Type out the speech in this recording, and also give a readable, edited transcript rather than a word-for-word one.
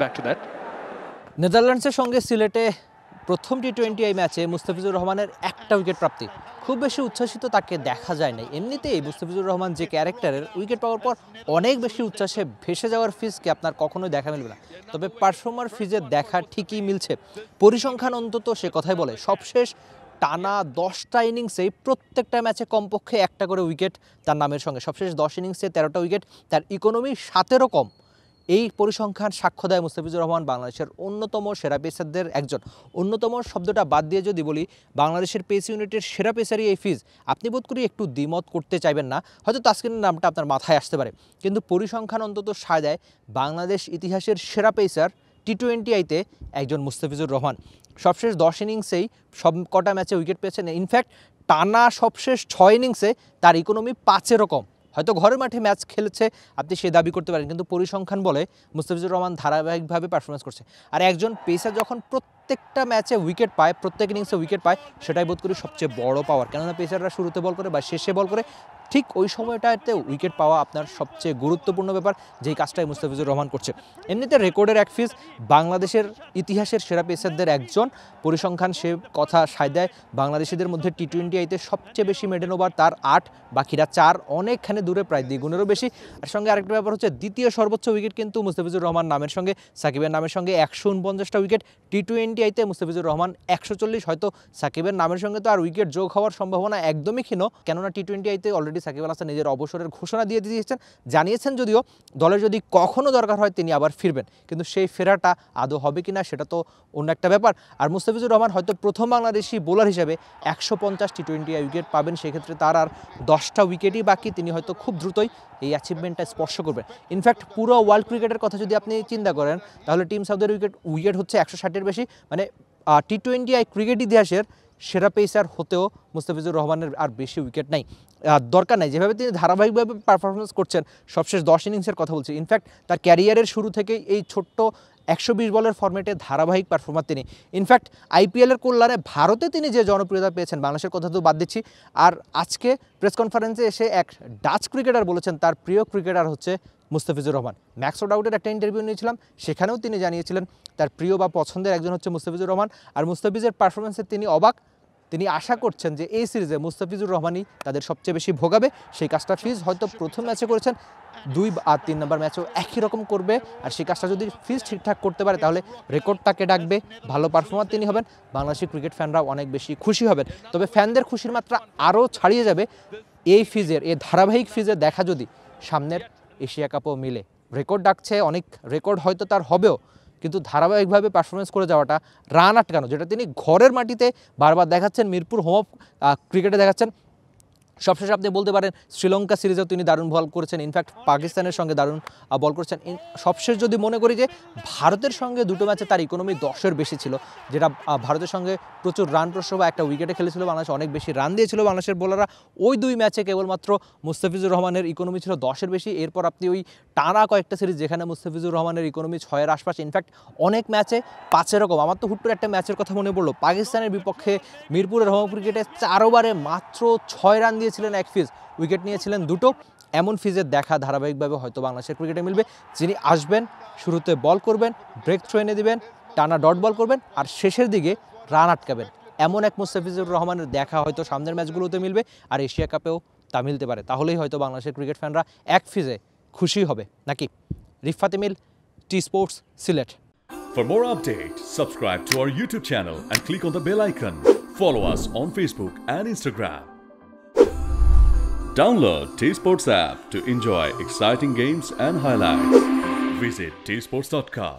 back to that. নেদারল্যান্ডসের সঙ্গে সিলেটে প্রথম টি-20 এই ম্যাচে মুস্তাফিজুর রহমানের একটা উইকেট প্রাপ্তি, খুব বেশি উচ্ছ্বাসিত তাকে দেখা যায় নাই। এমনিতেই মুস্তাফিজুর রহমান যে ক্যারেক্টারের, উইকেট পাওয়ার পর অনেক বেশি উচ্ছ্বাসে ভেসে যাওয়ার ফিজকে আপনার কখনোই দেখা মিলবে না। তবে পারফর্মার ফিজের দেখা ঠিকই মিলছে। পরিসংখ্যান অন্তত সে কথাই বলে। সবশেষ টানা 10টা ইনিংসেই প্রত্যেকটা ম্যাচে কমপক্ষে একটা করে উইকেট তার নামের সঙ্গে। সবশেষ 10 ইনিংসে 13টা উইকেট, তার ইকোনমি 7-এরও কম। এই পরিসংখ্যান সাক্ষ্য দেয় মুস্তাফিজুর রহমান বাংলাদেশের অন্যতম সেরা পেসারদের একজন। অন্যতম শব্দটা বাদ দিয়ে যদি বলি, বাংলাদেশের পেস ইউনিটের সেরা পেসারই এই ফিজ। আপনি বোধ করি একটু দ্বিমত করতে চাইবেন না, হয়তো তাসকিনের নামটা আপনার মাথায় আসতে পারে, কিন্তু পরিসংখ্যান অন্তত সায় দেয় বাংলাদেশ ইতিহাসের সেরা পেসার টি-20 একজন মুস্তাফিজুর রহমান। সবশেষ 10 ইনিংসেই সব কটা ম্যাচে উইকেট পেয়েছেন। ইনফ্যাক্ট টানা সবশেষ 6 ইনিংসে তার ইকোনমি 5-এরও কম। হয়তো ঘরের মাঠে ম্যাচ খেলেছে, আপনি সে দাবি করতে পারেন, কিন্তু পরিসংখ্যান বলে মুস্তাফিজুর রহমান ধারাবাহিকভাবে পারফরমেন্স করছে। আর একজন পেসার যখন প্রত্যেকটা ম্যাচে উইকেট পায়, প্রত্যেক ইনিংসে উইকেট পায়, সেটাই বোধ করি সবচেয়ে বড় পাওয়ার। কেননা পেসাররা শুরুতে বল করে বা শেষে বল করে, ঠিক ওই সময়টাতে উইকেট পাওয়া আপনার সবচেয়ে গুরুত্বপূর্ণ ব্যাপার, যেই কাজটাই মুস্তাফিজুর রহমান করছে। এমনিতে রেকর্ডের এক ফিজ, বাংলাদেশের ইতিহাসের সেরা পেসারদের একজন। পরিসংখ্যান সে কথা সায় দেয় বাংলাদেশিদের মধ্যে টি-20 সবচেয়ে বেশি মেডেন ওভার তার 8, বাকিরা 4, অনেকখানি দূরে, প্রায় দ্বিগুণেরও বেশি। আর সঙ্গে আরেকটা ব্যাপার হচ্ছে, দ্বিতীয় সর্বোচ্চ উইকেট কিন্তু মুস্তাফিজুর রহমান নামের সঙ্গে, সাকিবের নামের সঙ্গে 149টা উইকেট। টি-20 মুস্তাফিজুর রহমান 140। হয়তো সাকিবের নামের সঙ্গে তো আর উইকেট যোগ হওয়ার সম্ভাবনা একদমই ক্ষীণ, কেননা টি-20 অলরেডি সাকিব আল হাসান নিজের অবসরের ঘোষণা দিয়ে দিয়েছেন, জানিয়েছেন যদিও দলের যদি কখনো দরকার হয় তিনি আবার ফিরবেন, কিন্তু সেই ফেরাটা আদৌ হবে কিনা সেটা তো অন্য একটা ব্যাপার। আর মুস্তাফিজুর রহমান হয়তো প্রথম বাংলাদেশি বোলার হিসেবে 150 টি-20 উইকেট পাবেন, সেক্ষেত্রে তার আর 10টা উইকেটই বাকি। তিনি হয়তো খুব দ্রুতই এই অ্যাচিভমেন্টটা স্পর্শ করবেন। ইনফ্যাক্ট পুরো ওয়ার্ল্ড ক্রিকেটের কথা যদি আপনি চিন্তা করেন, তাহলে টিম সাউদের উইকেট হচ্ছে 160-এর বেশি। মানে টি-20 ক্রিকেট ইতিহাসের সেরা পেসার হতেও মুস্তাফিজুর রহমানের আর বেশি উইকেট নাই, দরকার নাই। যেভাবে তিনি ধারাবাহিকভাবে পারফরমেন্স করছেন, সবশেষ 10 ইনিংসের কথা বলছি। ইনফ্যাক্ট তার ক্যারিয়ারের শুরু থেকেই এই ছোট্ট 120 বলের ফরম্যাটে ধারাবাহিক পারফর্মার তিনি। ইনফ্যাক্ট আইপিএলের কল্যাণে ভারতে তিনি যে জনপ্রিয়তা পেয়েছেন, বাংলাদেশের কথা তো বাদ দিচ্ছি। আর আজকে প্রেস কনফারেন্সে এসে এক ডাচ ক্রিকেটার বলেছেন তার প্রিয় ক্রিকেটার হচ্ছে মুস্তাফিজুর রহমান। ম্যাক্স ওডাউটের একটা ইন্টারভিউ নিয়েছিলাম, সেখানেও তিনি জানিয়েছিলেন তার প্রিয় বা পছন্দের একজন হচ্ছে মুস্তাফিজুর রহমান। আর মুস্তাফিজের পারফরমেন্সে তিনি অবাক। তিনি আশা করছেন যে এই সিরিজে মুস্তাফিজুর রহমানই তাদের সবচেয়ে বেশি ভোগাবে। সেই কাজটা ফিজ হয়তো প্রথম ম্যাচে করেছেন, 2 আর 3 নম্বর ম্যাচেও একই রকম করবে। আর সেই কাজটা যদি ফিজ ঠিকঠাক করতে পারে, তাহলে রেকর্ড তাকে ডাকবে, ভালো পারফর্মার তিনি হবেন, বাংলাদেশি ক্রিকেট ফ্যানরা অনেক বেশি খুশি হবেন। তবে ফ্যানদের খুশির মাত্রা আরও ছাড়িয়ে যাবে এই ফিজের, এই ধারাবাহিক ফিজের দেখা যদি সামনের এশিয়া কাপও মিলে। রেকর্ড ডাকছে, অনেক রেকর্ড হয়তো তার হবেও, কিন্তু ধারাবাহিকভাবে পারফরমেন্স করে যাওয়াটা, রান আটকানো, যেটা তিনি ঘরের মাটিতে বারবার দেখাচ্ছেন, মিরপুর হোম অফ ক্রিকেটে দেখাচ্ছেন। সবশেষে আপনি বলতে পারেন শ্রীলঙ্কা সিরিজেও তিনি দারুণ বল করেছেন, ইনফ্যাক্ট পাকিস্তানের সঙ্গে দারুণ বল করেছেন। সবশেষ যদি মনে করি যে ভারতের সঙ্গে 2টো ম্যাচে তার ইকোনমি 10-এর বেশি ছিল, যেটা ভারতের সঙ্গে প্রচুর রান প্রসবা, একটা উইকেটে খেলেছিল বাংলাদেশ, অনেক বেশি রান দিয়েছিল বাংলাদেশের বোলাররা। ওই 2 ম্যাচে কেবলমাত্র মুস্তাফিজুর রহমানের ইকোনমি ছিল 10-এর বেশি। এরপর আপনি ওই টানা কয়েকটা সিরিজ যেখানে মুস্তাফিজুর রহমানের ইকোনমি 6-এর আশপাশে, ইনফ্যাক্ট অনেক ম্যাচে 5-এরও কম। আমার তো হুট করে একটা ম্যাচের কথা মনে পড়লো, পাকিস্তানের বিপক্ষে মিরপুরের হোম ক্রিকেটে 4 ওভারে মাত্র 6 রান দিয়েছিলেন এক ফিজ, উইকেট নিয়েছিলেন 2টো। এমন ফিজের দেখা ধারাবাহিকভাবে হয়তো বাংলাদেশের ক্রিকেটে মিলবে, যিনি আসবেন, শুরুতে বল করবেন, ব্রেক থ্রো এনে দিবেন, টানা ডট বল করবেন, আর শেষের দিকে রান আটকাবেন। এমন এক মুস্তাফিজুর রহমানের দেখা হয়তো সামনের ম্যাচগুলোতে মিলবে, আর এশিয়া কাপেও তা মিলতে পারে। তাহলেই হয়তো বাংলাদেশের ক্রিকেট ফ্যানরা এক ফিজে খুশি হবে, নাকি? Rifat Emil, T sports, Sylhet. For more updates, subscribe to our YouTube channel and click on the bell icon. Follow us on Facebook and Instagram. Download T-Sports app to enjoy exciting games and highlights. Visit tsports.com.